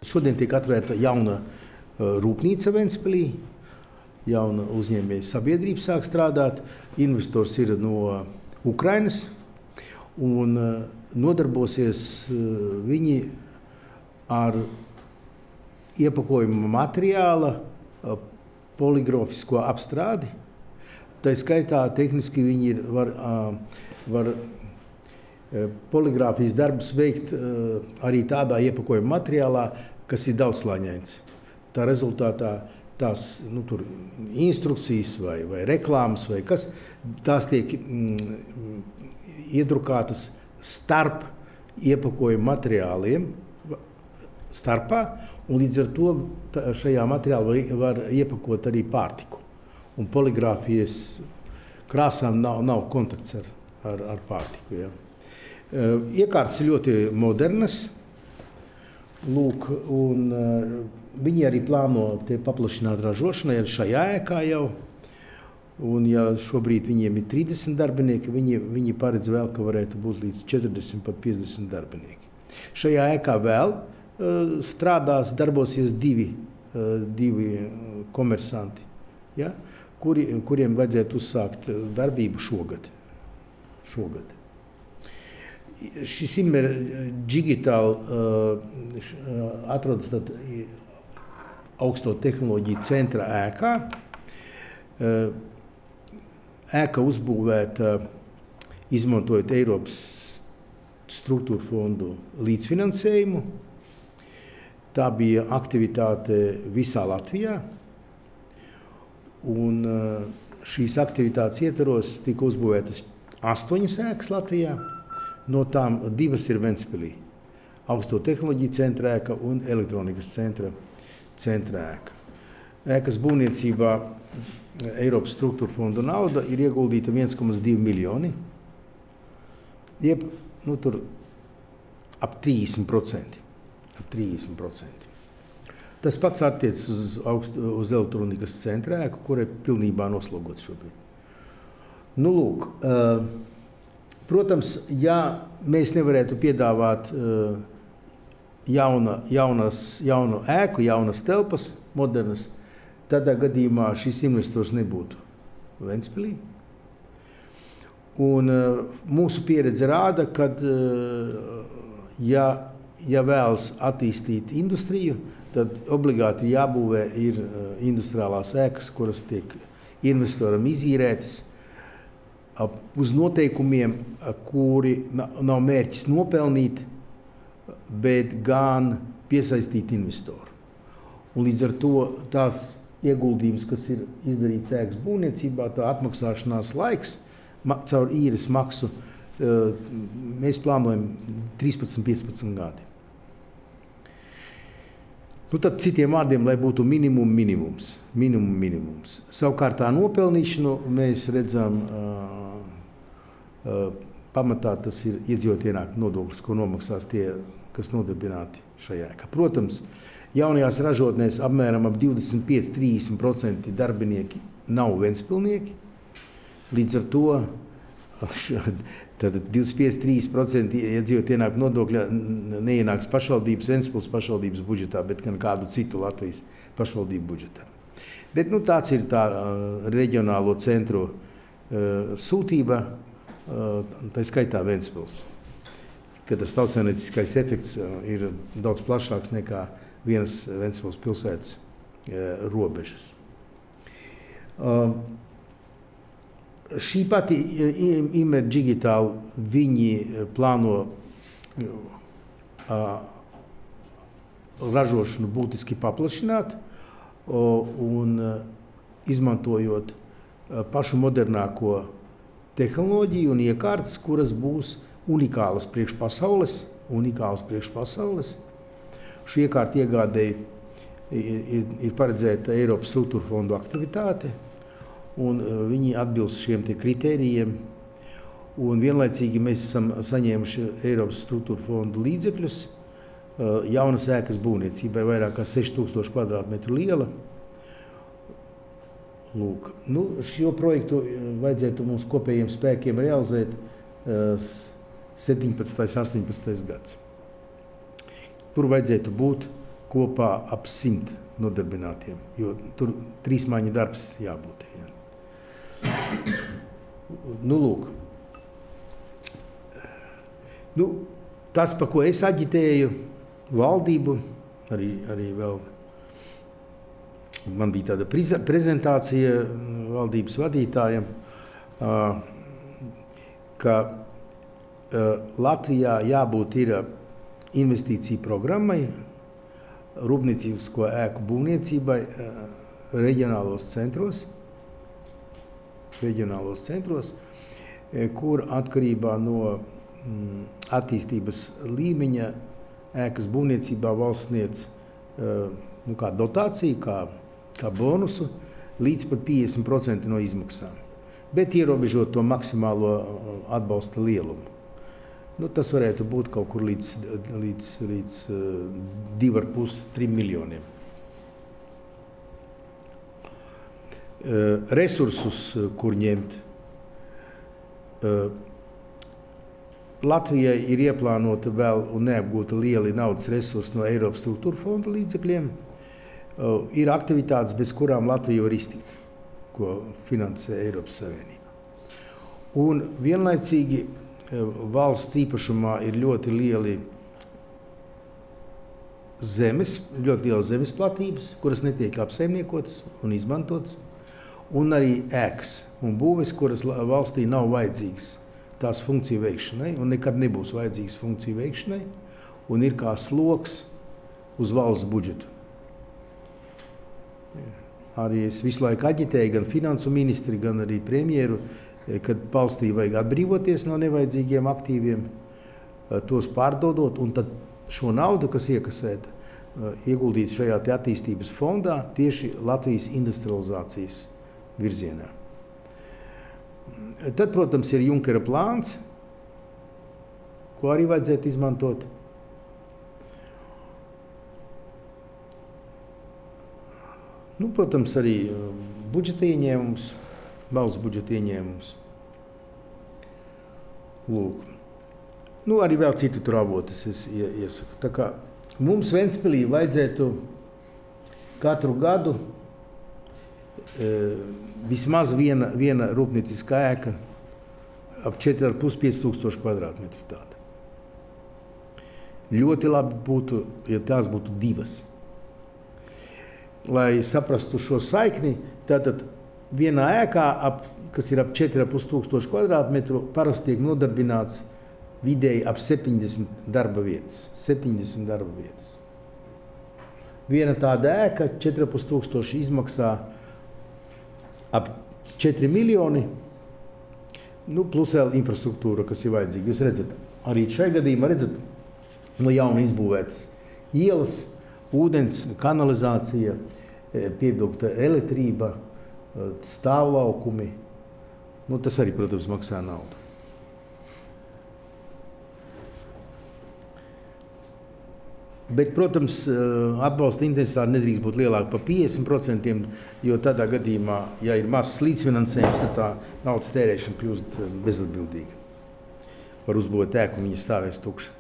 Šodien tiek atvērta jauna rūpnīca Ventspilī, jauna uzņēmēja sabiedrība sāk strādāt, investors ir no Ukrainas un nodarbosies viņi ar iepakojuma materiāla poligrafisko apstrādi. Tā skaitā tehniski viņi var poligrāfijas darbus veikt arī tādā iepakojuma materiālā, kas ir daudzslāņains. Tā rezultātā tās tur instrukcijas vai reklāmas vai kas, tās tiek iedrukātas starp iepakojuma materiāliem starpā, un līdz ar to šajā materiālā var iepakot arī pārtiku. Un poligrāfijas krāsām nav kontakts ar pārtiku. Ja. Iekārtas ir ļoti modernas. Lūk, un viņi arī plāno paplašināt ražošanu šajā ēkā jau. Un, ja šobrīd viņiem ir 30 darbinieki, viņi paredz vēl, ka varētu būt līdz 40, pat 50 darbinieki. Šajā ēkā vēl strādās, darbosies divi komersanti, ja, kuriem vajadzētu uzsākt darbību šogad. Šis Immer Digital atrodas augsto tehnoloģiju centra ēkā. Ēka uzbūvēta izmantojot Eiropas struktūra fondu līdzfinansējumu. Tā bija aktivitāte visā Latvijā. Un šīs aktivitātes ietvaros tika uzbūvētas 8 ēkas Latvijā. No tām 2 ir Ventspilī. Augsto tehnoloģiju centra ēka un elektronikas centra ēka. Ēkas būvniecībā Eiropas struktūra fonda nauda ir ieguldīta 1,2 miljoni. Tur ap 30%. Tas pats attiecas uz elektronikas centra ēku, kur ir pilnībā noslogota šobrīd. Lūk, protams, ja mēs nevarētu piedāvāt jaunu ēku, jaunas telpas, modernas, tādā gadījumā šis investors nebūtu Ventspilī. Un mūsu pieredze rāda, ka ja vēlas attīstīt industriju, tad obligāti jābūvē ir industriālās ēkas, kuras tiek investoram izīrētas uz noteikumiem, kuri nav mērķis nopelnīt, bet gan piesaistīt investoru. Un līdz ar to tās ieguldījums, kas ir izdarīts ēkas būvniecībā, tā atmaksāšanās laiks caur īres maksu, mēs plānojam 13-15 gadi. Tad citiem vārdiem, lai būtu minimums. Savukārt tā nopelnīšanu mēs redzam, pamatā tas ir iedzīvotāju ienākumu nodoklis, ko nomaksās tie, kas nodarbināti šajā ēkā. Protams, jaunajās ražotnēs apmēram ap 25-30% darbinieki nav ventspilnieki. Līdz ar to tad 25-30% iedzīvotāju ienākumu nodokļa neienāks pašvaldības, Ventspils pašvaldības budžetā, bet gan kādu citu Latvijas pašvaldību budžetā. Bet tāds ir tā reģionālo centru sūtība, tā skaitā Ventspils. Kad tas tautsaimnieciskais efekts ir daudz plašāks nekā vienas Ventspils pilsētas robežas. Šī pati Immer Digital, viņi plāno ražošanu būtiski paplašināt un izmantojot pašu modernāko tehnoloģiju un iekārtas, kuras būs unikālas priekš pasaules. Šī iekārta iegādēji ir paredzēta Eiropas struktūra fondu aktivitāte, un viņi atbilst šiem kritērijiem. Un vienlaicīgi mēs esam saņēmuši Eiropas struktūra fondu līdzekļus jaunas ēkas būvniecībai, vairāk kā 6000 kvadrātmetru liela. Lūk, šo projektu vajadzētu mums kopējiem spēkiem realizēt 17. 18. gads. Tur vajadzētu būt kopā ap 100 nodarbinātiem, jo tur 3 maiņu darbs jābūt. Jā. Nu, lūk. Nu, tas, pa ko es aģitēju valdību, arī vēl man bija tāda prezentācija valdības vadītājiem, ka Latvijā jābūt ir investīciju programmai, rūpniecisko ēku būvniecībai reģionālos centros, kur atkarībā no attīstības līmeņa ēkas būvniecībā valsts sniedz kā dotāciju, kā bonusu līdz pat 50% no izmaksām, bet ierobežot to maksimālo atbalsta lielumu. Nu, tas varētu būt kaut kur līdz 2,5–3 miljoniem. Resursus, kur ņemt. Latvijai ir ieplānota vēl un neapgūta lieli naudas resursi no Eiropas struktūra fonda līdzekļiem. Ir aktivitātes, bez kurām Latvija var iztikt, ko finansē Eiropas Savienība. Un vienlaicīgi valsts īpašumā ir ļoti lielas zemes platības, kuras netiek apsaimniekotas un izmantotas, un arī ēkas un būves, kuras valstī nav vajadzīgas tās funkciju veikšanai, un nekad nebūs vajadzīgas funkciju veikšanai, un ir kā sloks uz valsts budžetu. Arī es visu laiku aģitēju gan finansu ministri, gan arī premjeru, kad valstī vajag atbrīvoties no nevajadzīgiem aktīviem, tos pārdodot, un tad šo naudu, kas iekasēta, ieguldīt šajā attīstības fondā tieši Latvijas industrializācijas virzienā. Tad, protams, ir Junkera plāns, ko arī vajadzētu izmantot. Nu, protams, arī budžeta ieņēmums, valsts budžeta ieņēmums. Lūk. Nu, arī vēl citu tur avotus es iesaku. Tā kā mums Ventspilī vajadzētu katru gadu vismaz viena rūpnieciskā ēka ap 4,5–5 tūkstoši kvadrātmetru tāda. Ļoti labi būtu, ja tās būtu 2. Lai saprastu šo saikni, tātad vienā ēkā, kas ir ap 4,5 tūkstoši kvadrātmetru, parasti tiek nodarbināts vidēji ap 70 darba vietas. 70 darba vietas. Viena tāda ēka 4,5 tūkstoši izmaksā ap 4 miljoni, nu, plus vēl infrastruktūra, kas ir vajadzīga. Jūs redzat, arī šajā gadījumā no jauna izbūvētas ielas, ūdens, kanalizācija, pievilkta elektrība, stāvlaukumi. Nu, tas arī, protams, maksā naudu. Bet, protams, atbalsta intensitāte nedrīkst būt lielāka par 50%, jo tādā gadījumā, ja ir mazs līdzfinansējums, tad tā naudas tērēšana kļūst bezatbildīga. Var uzbūvēt ēku un viņa stāvēs tukša.